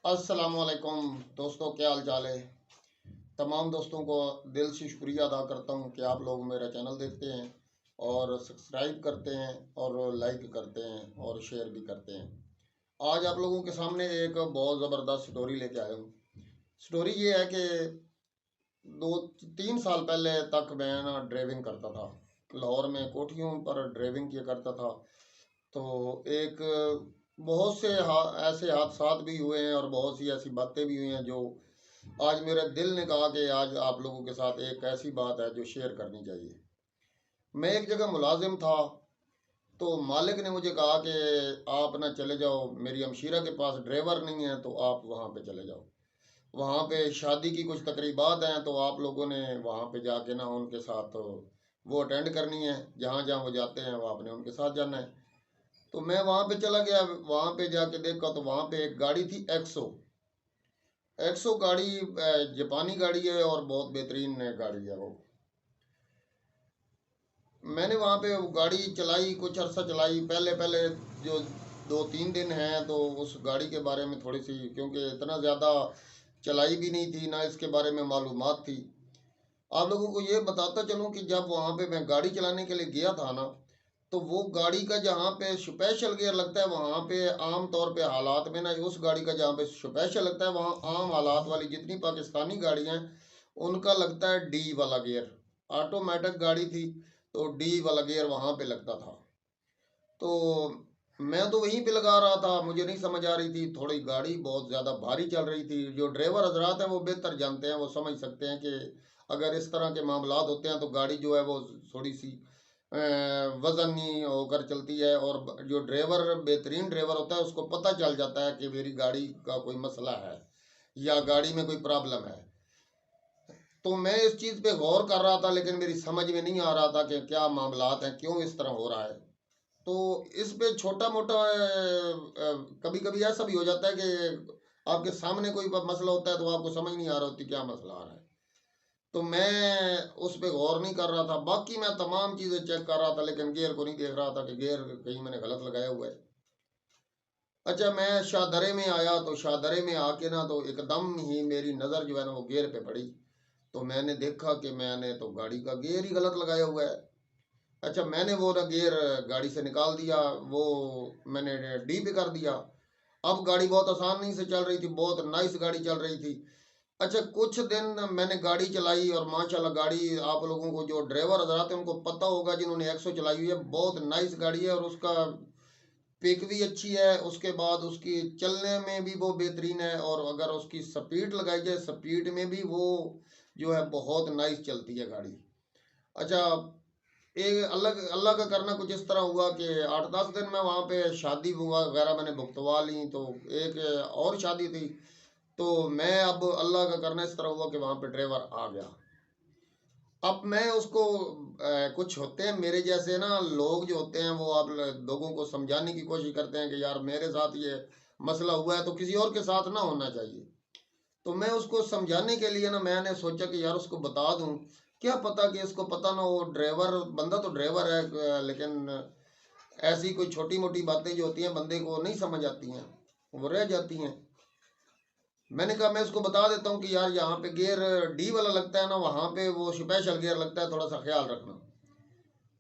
अस्सलामुअलैकुम दोस्तों, क्या हाल चाल है। तमाम दोस्तों को दिल से शुक्रिया अदा करता हूँ कि आप लोग मेरा चैनल देखते हैं और सब्सक्राइब करते हैं और लाइक करते हैं और शेयर भी करते हैं। आज आप लोगों के सामने एक बहुत ज़बरदस्त स्टोरी लेके आया हूँ। स्टोरी ये है कि 2-3 साल पहले तक मैं ना ड्राइविंग करता था। लाहौर में कोठियों पर ड्राइविंग किया करता था। तो एक बहुत से ऐसे हादसात भी हुए हैं और बहुत सी ऐसी बातें भी हुई हैं जो आज मेरे दिल ने कहा कि आज आप लोगों के साथ एक ऐसी बात है जो शेयर करनी चाहिए। मैं एक जगह मुलाजिम था, तो मालिक ने मुझे कहा कि आप ना चले जाओ, मेरी हमशीरा के पास ड्राइवर नहीं है तो आप वहाँ पे चले जाओ। वहाँ पे शादी की कुछ तकरीबात हैं तो आप लोगों ने वहाँ पे जाके ना उनके साथ वो अटेंड करनी है। जहाँ जहाँ वो जाते हैं वो आपने उनके साथ जाना है। तो मैं वहाँ पे चला गया। वहाँ पे जाके देखा तो वहाँ पे एक गाड़ी थी, एक्सो। एक्सो गाड़ी जापानी गाड़ी है और बहुत बेहतरीन गाड़ी है वो। मैंने वहाँ पे वो गाड़ी चलाई, कुछ अरसा चलाई। पहले पहले जो 2-3 दिन हैं तो उस गाड़ी के बारे में थोड़ी सी, क्योंकि इतना ज़्यादा चलाई भी नहीं थी ना इसके बारे में मालूमात थी। आप लोगों को ये बताता चलूँ कि जब वहाँ पे मैं गाड़ी चलाने के लिए गया था ना, तो वो गाड़ी का जहाँ पे स्पेशल गियर लगता है वहाँ पे आम तौर पे हालात में ना, उस गाड़ी का जहाँ पे स्पेशल लगता है वहाँ आम हालात वाली जितनी पाकिस्तानी गाड़ियाँ हैं उनका लगता है डी वाला गियर। ऑटोमेटिक गाड़ी थी तो डी वाला गियर वहाँ पे लगता था। तो मैं तो वहीं पे लगा रहा था, मुझे नहीं समझ आ रही थी। थोड़ी गाड़ी बहुत ज़्यादा भारी चल रही थी। जो ड्राइवर हजरात हैं वो बेहतर जानते हैं, वो समझ सकते हैं कि अगर इस तरह के मामलात होते हैं तो गाड़ी जो है वो थोड़ी सी वजनी होकर चलती है। और जो ड्राइवर बेहतरीन ड्राइवर होता है उसको पता चल जाता है कि मेरी गाड़ी का कोई मसला है या गाड़ी में कोई प्रॉब्लम है। तो मैं इस चीज़ पे गौर कर रहा था लेकिन मेरी समझ में नहीं आ रहा था कि क्या मामलात हैं, क्यों इस तरह हो रहा है। तो इस पे छोटा मोटा कभी कभी ऐसा भी हो जाता है कि आपके सामने कोई मसला होता है तो आपको समझ नहीं आ रहा होती क्या मसला आ रहा है। तो मैं उस पे गौर नहीं कर रहा था। बाकी मैं तमाम चीज़ें चेक कर रहा था लेकिन गियर को नहीं देख रहा था कि गियर कहीं मैंने गलत लगाया हुआ है। अच्छा, मैं शाहदरे में आया तो शाहदरे में आके ना तो एकदम ही मेरी नज़र जो है ना वो गियर पे पड़ी। तो मैंने देखा कि मैंने तो गाड़ी का गियर ही गलत लगाया हुआ है। अच्छा, मैंने वो ना गियर गाड़ी से निकाल दिया, वो मैंने डी पे कर दिया। अब गाड़ी बहुत आसानी से चल रही थी, बहुत नाइस गाड़ी चल रही थी। अच्छा, कुछ दिन मैंने गाड़ी चलाई और माशाल्लाह गाड़ी, आप लोगों को जो ड्राइवर हजरात हैं उनको पता होगा जिन्होंने एक्सो चलाई हुई है, बहुत नाइस गाड़ी है और उसका पिक भी अच्छी है। उसके बाद उसकी चलने में भी वो बेहतरीन है और अगर उसकी स्पीड लगाई जाए, स्पीड में भी वो जो है बहुत नाइस चलती है गाड़ी। अच्छा, एक अलग अल्लाह का करना कुछ इस तरह हुआ कि 8-10 दिन में वहाँ पे शादी हुआ वगैरह मैंने भुगतवा ली। तो एक और शादी थी। तो मैं अब अल्लाह का करना इस तरह हुआ कि वहाँ पे ड्राइवर आ गया। अब मैं उसको कुछ होते हैं मेरे जैसे ना लोग जो होते हैं वो आप लोगों को समझाने की कोशिश करते हैं कि यार मेरे साथ ये मसला हुआ है तो किसी और के साथ ना होना चाहिए। तो मैं उसको समझाने के लिए ना मैंने सोचा कि यार उसको बता दूं। क्या पता कि इसको पता ना हो, ड्राइवर बंदा तो ड्राइवर है, लेकिन ऐसी कोई छोटी मोटी बातें जो होती हैं बंदे को नहीं समझ आती हैं, वो रह जाती हैं। मैंने कहा मैं उसको बता देता हूँ कि यार यहाँ पे गियर डी वाला लगता है ना, वहाँ पे वो स्पेशल गियर लगता है, थोड़ा सा ख्याल रखना।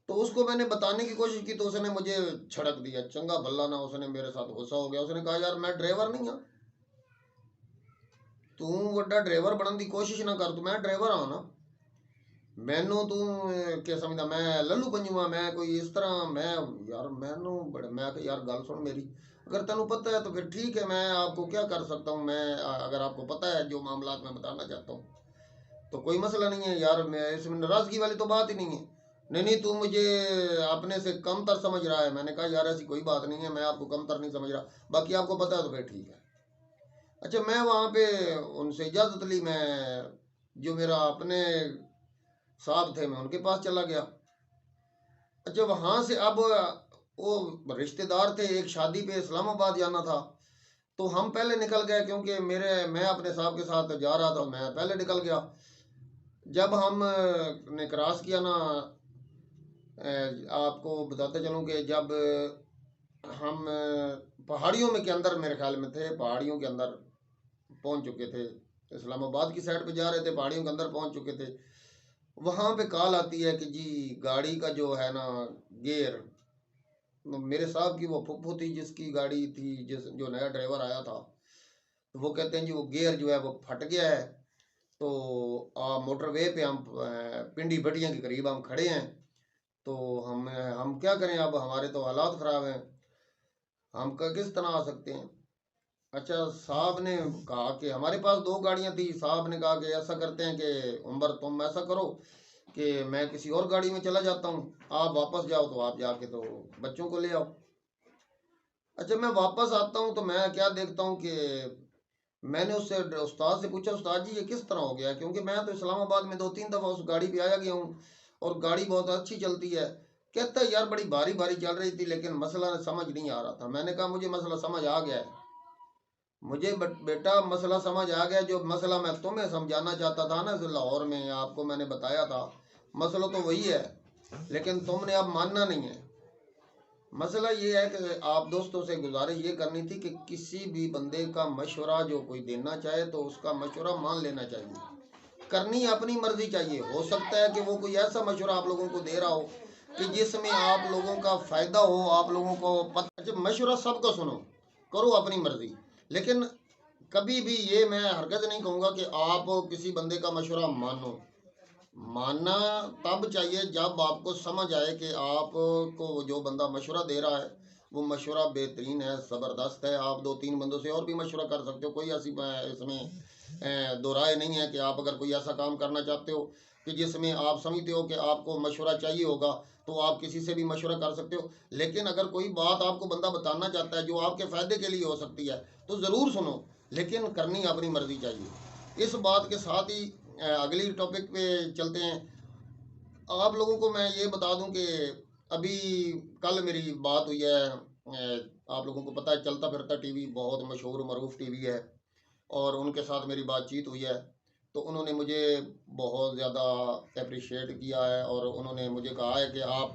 तो उसको मैंने बताने की कोशिश की तो उसने मुझे छड़क दिया, चंगा भला ना उसने मेरे साथ गुस्सा हो गया। उसने कहा यार मैं ड्राइवर नहीं हाँ, तू वड्डा ड्राइवर बनने की कोशिश ना कर, तू मैं ड्राइवर हाँ ना, मैनू तू क्या समझदा मैं लल्लू पंजुआ, मैं कोई इस तरह मैं। यार मैनू बड़े, मैं कहा यार गल सुन मेरी, अगर तेन पता है तो फिर ठीक है, मैं आपको क्या कर सकता हूँ। मैं अगर आपको पता है जो मामला मैं बताना चाहता हूँ तो कोई मसला नहीं है यार, मैं इसमें नाराज़गी वाली तो बात ही नहीं है। नहीं नहीं, तू मुझे अपने से कमतर समझ रहा है। मैंने कहा यार ऐसी कोई बात नहीं है, मैं आपको कमतर नहीं समझ रहा, बाकी आपको पता है तो फिर ठीक है। अच्छा, मैं वहाँ पे उनसे इजाज़त ली, मैं जो मेरा अपने साहब थे मैं उनके पास चला गया। अच्छा, वहाँ से अब वो रिश्तेदार थे, एक शादी पे इस्लामाबाद जाना था। तो हम पहले निकल गए क्योंकि मैं अपने साहब के साथ जा रहा था, मैं पहले निकल गया। जब हम ने क्रॉस किया ना, आपको बताते चलूँ कि जब हम पहाड़ियों में के अंदर मेरे ख्याल में थे, पहाड़ियों के अंदर पहुंच चुके थे, इस्लामाबाद की साइड पे जा रहे थे, पहाड़ियों के अंदर पहुंच चुके थे। वहाँ पे कॉल आती है कि जी गाड़ी का जो है ना गियर, मेरे साहब की वो फुफ्फू थी जिसकी गाड़ी थी, जिस जो नया ड्राइवर आया था, तो वो कहते हैं जी वो गियर जो है वो फट गया है। तो मोटरवे पे हम पिंडी भटिया के करीब हम खड़े हैं। तो हम क्या करें, अब हमारे तो हालात ख़राब हैं, हम किस तरह आ सकते हैं। अच्छा, साहब ने कहा कि हमारे पास दो गाड़ियां थी। साहब ने कहा कि ऐसा करते हैं कि उमर तुम ऐसा करो कि मैं किसी और गाड़ी में चला जाता हूँ, आप वापस जाओ, तो आप जाके तो बच्चों को ले आओ। अच्छा, मैं वापस आता हूँ तो मैं क्या देखता हूँ कि मैंने उससे उस्ताद से पूछा, उस्ताद जी ये किस तरह हो गया, क्योंकि मैं तो इस्लामाबाद में 2-3 दफ़ा उस गाड़ी पे आया गया हूँ और गाड़ी बहुत अच्छी चलती है। कहता है यार बड़ी भारी भारी चल रही थी, लेकिन मसला समझ नहीं आ रहा था। मैंने कहा मुझे मसला समझ आ गया है, मुझे बेटा मसला समझ आ गया। जो मसला मैं तुम्हें समझाना चाहता था ना लाहौर में, आपको मैंने बताया था, मसला तो वही है, लेकिन तुमने अब मानना नहीं है। मसला ये है कि आप दोस्तों से गुजारिश ये करनी थी कि किसी भी बंदे का मशवरा जो कोई देना चाहे तो उसका मशवरा मान लेना चाहिए, करनी अपनी मर्जी चाहिए। हो सकता है कि वो कोई ऐसा मशवरा आप लोगों को दे रहा हो कि जिसमें आप लोगों का फ़ायदा हो, आप लोगों को पता। जब मशवरा सबको सुनो, करो अपनी मर्जी, लेकिन कभी भी ये मैं हरकत नहीं कहूँगा कि आप किसी बंदे का मशवरा मानो। मानना तब चाहिए जब आपको समझ आए कि आपको जो बंदा मशवरा दे रहा है वो मशवरा बेहतरीन है, ज़बरदस्त है। आप 2-3 बंदों से और भी मशवरा कर सकते हो, कोई ऐसी इसमें दो राय नहीं है कि आप अगर कोई ऐसा काम करना चाहते हो कि जिसमें आप समझते हो कि आपको मशवरा चाहिए होगा, तो आप किसी से भी मशवरा कर सकते हो। लेकिन अगर कोई बात आपको बंदा बताना चाहता है जो आपके फ़ायदे के लिए हो सकती है, तो ज़रूर सुनो, लेकिन करनी अपनी मर्ज़ी चाहिए। इस बात के साथ ही अगली टॉपिक पे चलते हैं। आप लोगों को मैं ये बता दूं कि अभी कल मेरी बात हुई है, आप लोगों को पता है चलता फिरता टीवी बहुत मशहूर मरूफ टीवी है, और उनके साथ मेरी बातचीत हुई है। तो उन्होंने मुझे बहुत ज़्यादा अप्रिशिएट किया है और उन्होंने मुझे कहा है कि आप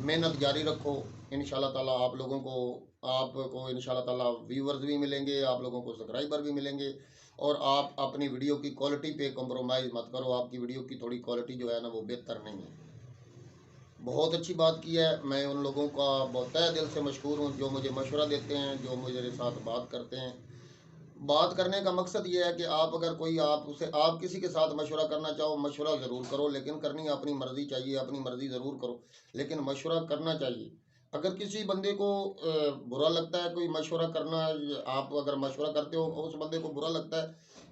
मेहनत जारी रखो, इंशाल्लाह ताला आप लोगों को, आपको इंशाल्लाह ताला व्यूवर्स भी मिलेंगे, आप लोगों को सब्सक्राइबर भी मिलेंगे। और आप अपनी वीडियो की क्वालिटी पे कॉम्प्रोमाइज़ मत करो, आपकी वीडियो की थोड़ी क्वालिटी जो है ना वो बेहतर नहीं है। बहुत अच्छी बात की है, मैं उन लोगों का बहुत तहे दिल से मशहूर हूँ जो मुझे मशवरा देते हैं, जो मेरे साथ बात करते हैं। बात करने का मकसद ये है कि आप अगर कोई आप उसे आप किसी के साथ मशवरा करना चाहो, मशवरा ज़रूर करो, लेकिन करनी अपनी मर्ज़ी चाहिए, अपनी मर्ज़ी ज़रूर करो, लेकिन मशवरा करना चाहिए। अगर किसी बंदे को बुरा लगता है कोई मशवरा करना, आप अगर मशवरा करते हो उस बंदे को बुरा लगता है,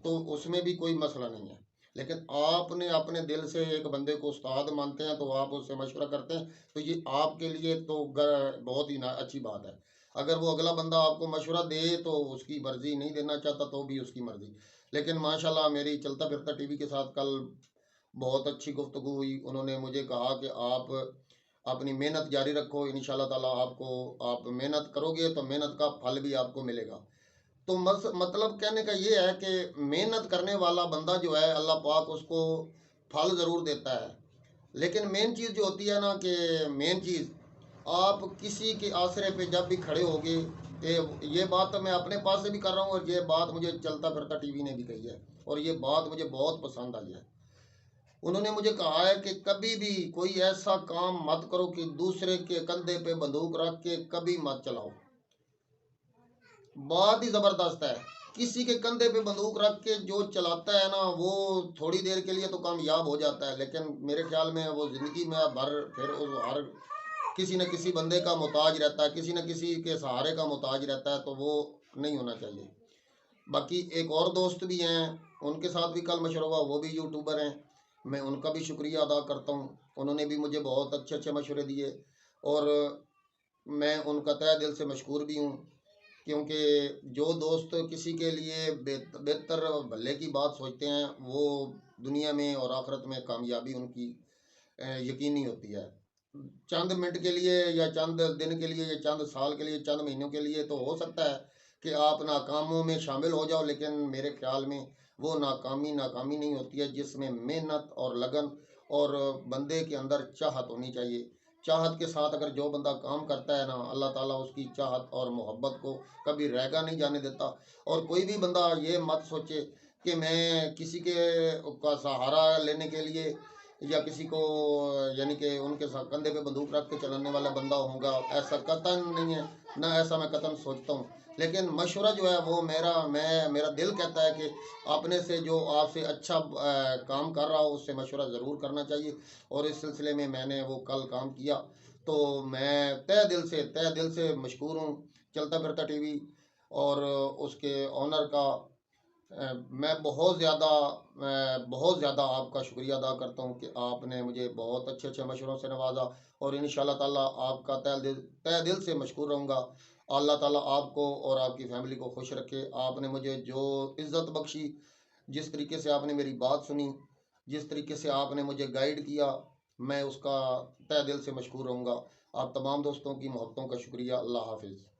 तो उसमें भी कोई मसला नहीं है। लेकिन आपने अपने दिल से एक बंदे को उस्ताद मानते हैं तो आप उससे मशवरा करते हैं, तो ये आपके लिए तो बहुत ही ना अच्छी बात है। अगर वो अगला बंदा आपको मशवरा दे तो उसकी मर्ज़ी, नहीं देना चाहता तो भी उसकी मर्ज़ी। लेकिन माशाल्लाह मेरी चलता फिरता टीवी के साथ कल बहुत अच्छी गुफ्तगू हुई। उन्होंने मुझे कहा कि आप अपनी मेहनत जारी रखो, इंशाल्लाह ताला आपको, आप मेहनत करोगे तो मेहनत का फल भी आपको मिलेगा। तो मतलब कहने का ये है कि मेहनत करने वाला बंदा जो है अल्लाह पाक उसको फल ज़रूर देता है। लेकिन मेन चीज़ जो होती है ना कि मेन चीज़, आप किसी के आसरे पे जब भी खड़े होगे, ये बात तो मैं अपने पास से भी कर रहा हूँ और ये बात मुझे चलता फिरता टीवी ने भी कही है, और ये बात मुझे बहुत पसंद आई है। उन्होंने मुझे कहा है कि कभी भी कोई ऐसा काम मत करो कि दूसरे के कंधे पे बंदूक रख के कभी मत चलाओ। बात ही ज़बरदस्त है। किसी के कंधे पे बंदूक रख के जो चलाता है ना वो थोड़ी देर के लिए तो कामयाब हो जाता है, लेकिन मेरे ख्याल में वो ज़िंदगी में भर फिर उस हर किसी न किसी बंदे का मोहताज रहता है, किसी न किसी के सहारे का मोहताज रहता है, तो वो नहीं होना चाहिए। बाकी एक और दोस्त भी हैं, उनके साथ भी कल मशवरा हुआ, वो भी यूट्यूबर हैं, मैं उनका भी शुक्रिया अदा करता हूँ। उन्होंने भी मुझे बहुत अच्छे अच्छे मशवरे दिए और मैं उनका तहे दिल से मशहूर भी हूँ, क्योंकि जो दोस्त किसी के लिए बेहतर भले की बात सोचते हैं वो दुनिया में और आखिरत में कामयाबी उनकी यकीनी होती है। चंद मिनट के लिए या चंद दिन के लिए या चंद साल के लिए, चंद महीनों के लिए तो हो सकता है कि आप नाकामों में शामिल हो जाओ, लेकिन मेरे ख्याल में वो नाकामी नाकामी नहीं होती है जिसमें मेहनत और लगन और बंदे के अंदर चाहत होनी चाहिए। चाहत के साथ अगर जो बंदा काम करता है ना, अल्लाह ताला उसकी चाहत और मोहब्बत को कभी रहेगा नहीं जाने देता। और कोई भी बंदा ये मत सोचे कि मैं किसी के का सहारा लेने के लिए या किसी को यानी कि उनके साथ कंधे पे बंदूक रख के चलाने वाला बंदा होगा, ऐसा कतन नहीं है, ना ऐसा मैं कतन सोचता हूँ। लेकिन मशवरा जो है वो मेरा दिल कहता है कि अपने से जो आपसे अच्छा काम कर रहा हो उससे मशवरा ज़रूर करना चाहिए। और इस सिलसिले में मैंने वो कल काम किया, तो मैं तहे दिल से मशकूर हूँ चलता फिरता टीवी और उसके ऑनर का। मैं बहुत ज़्यादा आपका शुक्रिया अदा करता हूँ कि आपने मुझे बहुत अच्छे अच्छे मशवरों से नवाजा। और इंशाल्लाह ताला आपका तहे दिल से मशकूर रहूँगा। अल्लाह ताला आपको और आपकी फैमिली को खुश रखे। आपने मुझे जो इज़्ज़त बख्शी, जिस तरीके से आपने मेरी बात सुनी, जिस तरीके से आपने मुझे गाइड किया, मैं उसका तहे दिल से मशकूर रहूँगा। आप तमाम दोस्तों की मोहब्बतों का शुक्रिया। अल्लाह हाफिज़।